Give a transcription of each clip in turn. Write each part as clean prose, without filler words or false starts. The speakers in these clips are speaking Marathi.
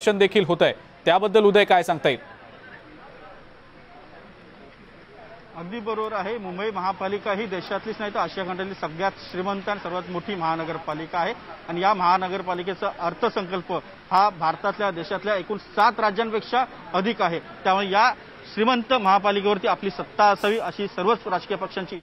ऑप्शन देखील होत आहे, त्याबद्दल उदय काय सांगता येईल? अगदी बरोबर आहे। मुंबई महापालिका ही देशातलीच नाही तर आशिया खंडातली सगळ्यात श्रीमंत आणि सर्वात मोठी महानगरपालिका आहे आणि या महानगरपालिकेचा अर्थसंकल्प हा भारतातल्या देशातल्या एकूण 7 राज्यांपेक्षा अधिक आहे। त्यामुळे या श्रीमंत महापालिकेवरती आपली सत्ता असावी अशी सर्वच राजकीय पक्षांची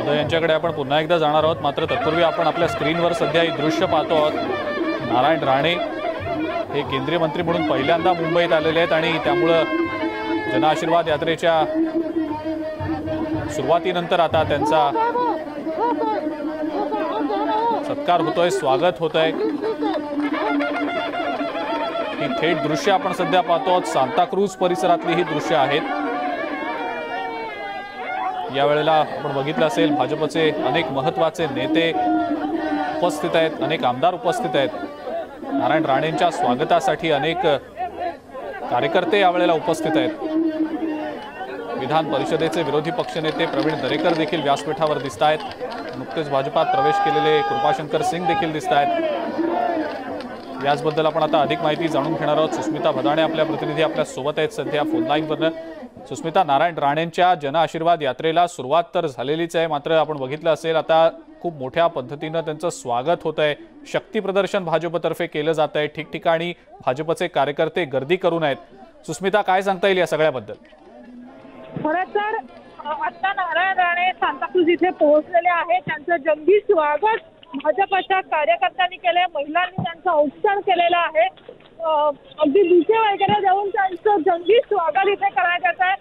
उदय यांच्याकडे आपण पुन्हा एकदा जाणार आहोत, मात्र तत्पूर्वी आपण आपल्या स्क्रीनवर सध्या ही दृश्य पाहतो आहोत। नारायण राणे हे केंद्रीय मंत्री म्हणून पहिल्यांदा मुंबईत आलेले आहेत आणि त्यामुळे जनआशीर्वाद यात्रेच्या सुरुवातीनंतर आता त्यांचा सत्कार होतोय, स्वागत होतंय। ही थेट दृश्य आपण सध्या पाहतो आहोत, सांताक्रूज परिसरातली ही दृश्य आहेत। यावेळेला आपण बघितलं असेल भाजपचे अनेक महत्त्वाचे नेते उपस्थित आहेत, अनेक आमदार उपस्थित आहेत। नारायण राणेंच्या स्वागतासाठी अनेक कार्यकर्ते यावेळेला उपस्थित आहेत। विधान परिषदेचे विरोधी पक्षनेते प्रवीण दरेकर देखील व्यासपीठावर दिसत आहेत। नुकतेच भाजपात प्रवेश केलेले कृपाशंकर सिंग देखील दिसत आहेत। याचबद्दल आपण आता अधिक माहिती जाणून घेणार आहोत। सुस्मिता भदाणे आपल्या प्रतिनिधी आपल्या सोबत आहेत सध्या फोन लाईनवर। सुस्मिता, नारायण राणेंच्या जनआशीर्वाद यात्रेला सुरुवात तर झालेलीच आहे, मात्र आपण बघितलं असेल आता खूप मोठ्या पद्धतीने त्यांचं स्वागत होत आहे, शक्ती प्रदर्शन भाजपतर्फे केलं जात आहे, ठिकठिकाणी भाजपचे कार्यकर्ते गर्दी करून आहेत। सुस्मिता, काय सांगता येईल या सगळ्याबद्दल? खरं तर आता नारायण राणे सांताक्रूज इथे पोहोचलेले आहेत। त्यांचं जंगी स्वागत भाजपच्या कार्यकर्त्यांनी केले, महिलांनी त्यांचं औक्षण केलेलं आहे। अगदी बुके वगैरे देऊन त्यांचं जंगी स्वागत इथे करण्यात येत आहे।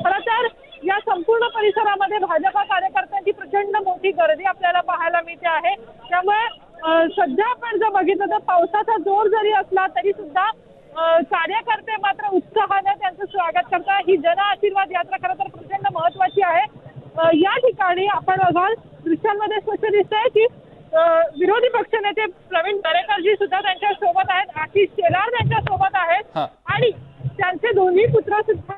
खरं तर या संपूर्ण परिसरामध्ये भाजपा कार्यकर्त्यांची प्रचंड मोठी गर्दी आपल्याला पाहायला मिळते आहे। त्यामुळे सध्या आपण जर बघितलं तर पावसाचा जोर जरी असला तरी सुद्धा कार्यकर्ते मात्र उत्साहाने त्यांचं स्वागत करतात। ही जनआशीर्वाद यात्रा खरं तर प्रचंड महत्वाची आहे। या ठिकाणी आपण बघाल दृश्यांमध्ये स्पष्ट दिसतंय की विरोधी पक्षनेते प्रवीण दरेकरजी सुद्धा त्यांच्या सोबत आहेत, आशिष शेलार त्यांच्या सोबत आहेत आणि त्यांचे दोन्ही पुत्र सुद्धा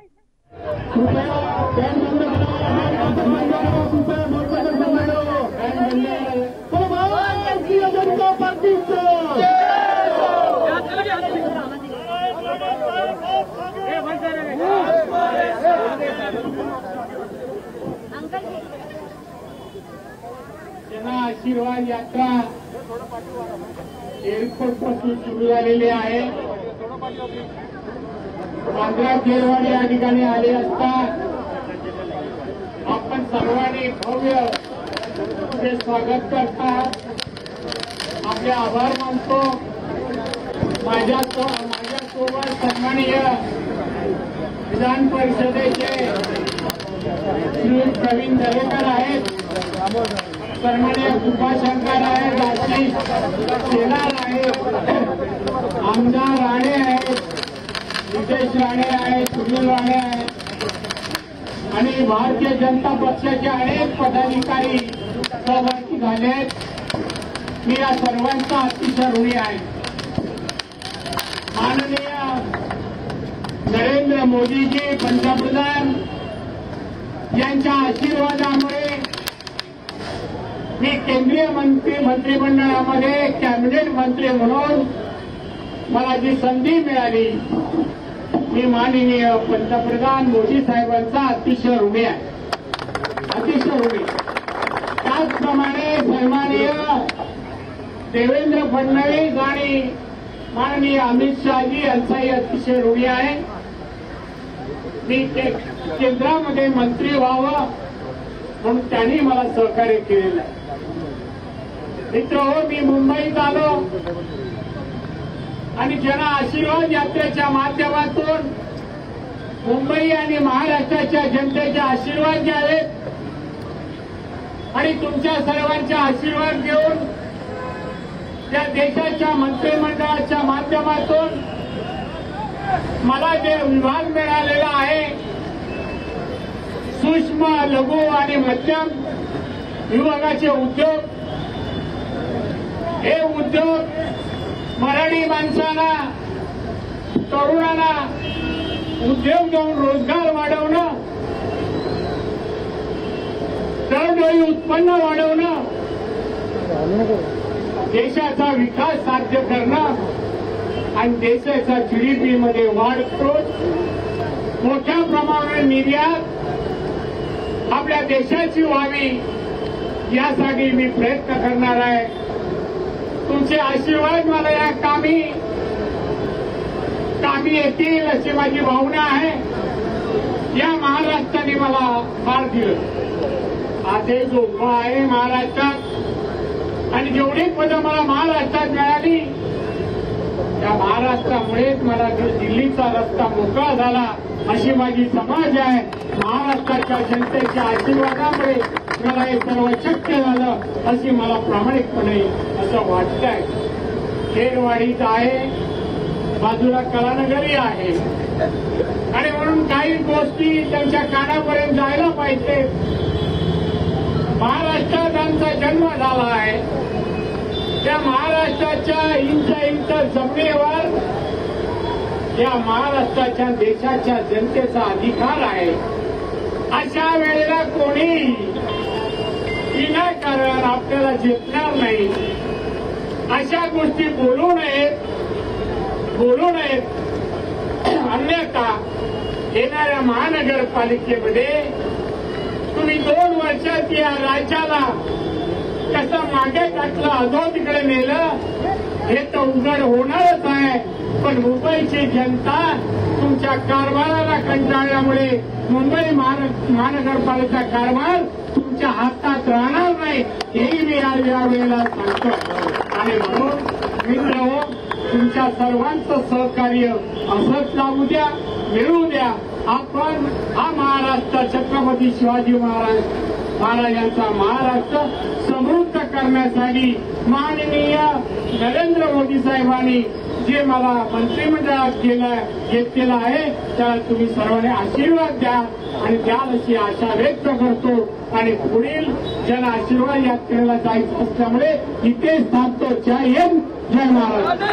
आशीर्वाद यात्रा एअरपोर्ट पासून सुरू झालेली आहे। बांद्रा खेरवाडी या ठिकाणी आले असता आपण सर्वांनी भव्य ते स्वागत करतात, आपले आभार मानतो। माझ्यासोबत सन्माननीय विधान परिषदेचे श्री प्रवीण दरेकर आहेत, सन्माननीय कृपाशंकर आहेत, आशिष शेलार आहेत, आमदार राणे आहेत, नितेश राणे आहेत, सुनील राणे आहेत आणि भारतीय जनता पक्षाचे अनेक पदाधिकारी सहभागी झाले आहेत। मी या सर्वांचा अतिशय ऋणी आहे। माननीय नरेंद्र मोदीजी पंतप्रधान यांच्या आशीर्वादामुळे मी केंद्रीय मंत्रिमंडळामध्ये कॅबिनेट मंत्री म्हणून मला जी संधी मिळाली, मी माननीय पंतप्रधान मोदी साहेबांचा अतिशय ऋणी आहे, अतिशय ऋणी। त्याचप्रमाणे सन्माननीय देवेंद्र फडणवीस आणि माननीय अमित शहाजी यांचाही अतिशय ऋणी आहे। मी केंद्रामध्ये मंत्री व्हावं म्हणून त्यांनी मला सहकार्य केलेलं आहे। मित्रहो, मी मुंबईत आलो आणि जनआशीर्वाद यात्रेच्या माध्यमातून मुंबई आणि महाराष्ट्राच्या जनतेचे आशीर्वाद घ्यावेत आणि तुमच्या सर्वांचा आशीर्वाद घेऊन या देशाच्या मंत्रिमंडळाच्या माध्यमातून मला जे विभाग मिळालेला आहे, सूक्ष्म लघु आणि मध्यम विभागाचे उद्योग, हे उद्योग मराठी माणसाला, तरुणांना उद्योग देऊन रोजगार वाढवणं जीवनोपाधी उत्पन्न वाढवणं, देशाचा विकास साध्य करणं आणि देशाच्या जीडीपी मध्ये वाढ करून मोठ्या प्रमाणात निर्यात आपल्या देशाची व्हावी यासाठी मी प्रयत्न करणार आहे. तुमचे आशीर्वाद मला या कामी येतील अशी माझी भावना आहे. या महाराष्ट्राने मला फार दिलं. आज हे जो उभा आहे महाराष्ट्रात आणि जेवढी पदं मला महाराष्ट्रात मिळाली त्या महाराष्ट्रामुळेच मला दिल्लीचा रस्ता मोकळा झाला अशी माझी समज आहे. महाराष्ट्राच्या जनतेच्या आशीर्वादामुळे मला हे सर्व शक्य झालं अशी मला प्रामाणिकपणे असं वाटतंय. खेरवाडीत आहे, बाजूला कलानगरी आहे आणि म्हणून काही गोष्टी त्यांच्या कानापर्यंत जायला पाहिजे. महाराष्ट्रात आमचा जन्म झाला आहे. त्या महाराष्ट्राच्या इंच जमिनीवर या महाराष्ट्राच्या देशाच्या जनतेचा अधिकार आहे. अशा वेळेला कोणी विनाकारण आपल्याला झेपणार नाही. अशा गोष्टी बोलू नयेत. अन्यथा येणाऱ्या महानगरपालिकेमध्ये तुम्ही 2 वर्षात या राज्याला कसं मागे टाकलं, अधोतीकडे नेलं हे तर उघड होणारच आहे. पण मुंबईची जनता तुमच्या कारभाराला कंटाळल्यामुळे मुंबई महानगरपालिका कारभार तुमच्या हातात राहणार नाही हेही मी या वेळेला सांगतो. आणि म्हणून मित्रहो, तुमच्या सर्वांचं सहकार्य असंच लावू द्या, मिळवू द्या. आपण हा महाराष्ट्र छत्रपती शिवाजी महाराजांचा महाराष्ट्र समृद्ध करण्यासाठी माननीय नरेंद्र मोदी साहेबांनी जे मला मंत्रिमंडळात घेतलेलं आहे त्याला तुम्ही सर्वांनी आशीर्वाद द्या आणि द्याल अशी आशा व्यक्त करतो. आणि पुढील जन आशीर्वाद यात्रेला जायचं असल्यामुळे इथेच थांबतो. जय हिंद, जय महाराष्ट्र.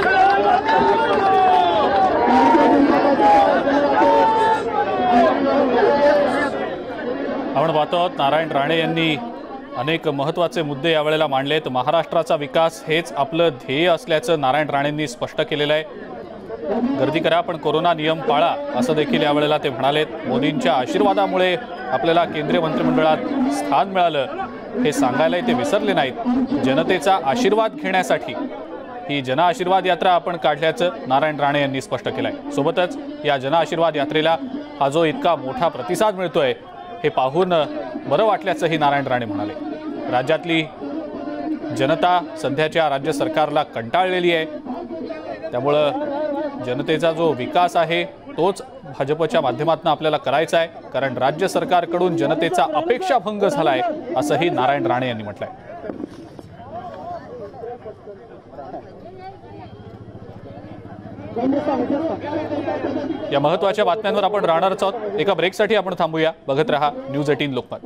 आपण पाहतो आहोत नारायण राणे यांनी अनेक महत्त्वाचे मुद्दे यावेळेला मांडलेत. महाराष्ट्राचा विकास हेच आपलं ध्येय असल्याचं नारायण राणेंनी स्पष्ट केलेलं आहे. गर्दी करा पण कोरोना नियम पाळा असं देखील यावेळेला ते म्हणालेत. मोदींच्या आशीर्वादामुळे आपल्याला केंद्रीय मंत्रिमंडळात स्थान मिळालं हे सांगायलाही ते विसरले नाहीत. जनतेचा आशीर्वाद घेण्यासाठी ही जनआशीर्वाद यात्रा आपण काढल्याचं नारायण राणे यांनी स्पष्ट केलंय. सोबतच या जनआशीर्वाद यात्रेला हा जो इतका मोठा प्रतिसाद मिळतोय हे पाहून बरं वाटल्याचंही नारायण राणे म्हणाले. राज्यातली जनता सध्याच्या राज्य सरकारला कंटाळलेली आहे. त्यामुळं जनतेचा जो विकास आहे तोच भाजपच्या माध्यमातून आपल्याला करायचा आहे. कारण राज्य सरकारकडून जनतेचा अपेक्षाभंग झालाय असंही नारायण राणे यांनी म्हटलंय. या महत्त्वाच्या बातम्यांवर आपण राहणारच आहोत. एका ब्रेकसाठी आपण थांबूया. बघत रहा न्यूज 18 लोकमत.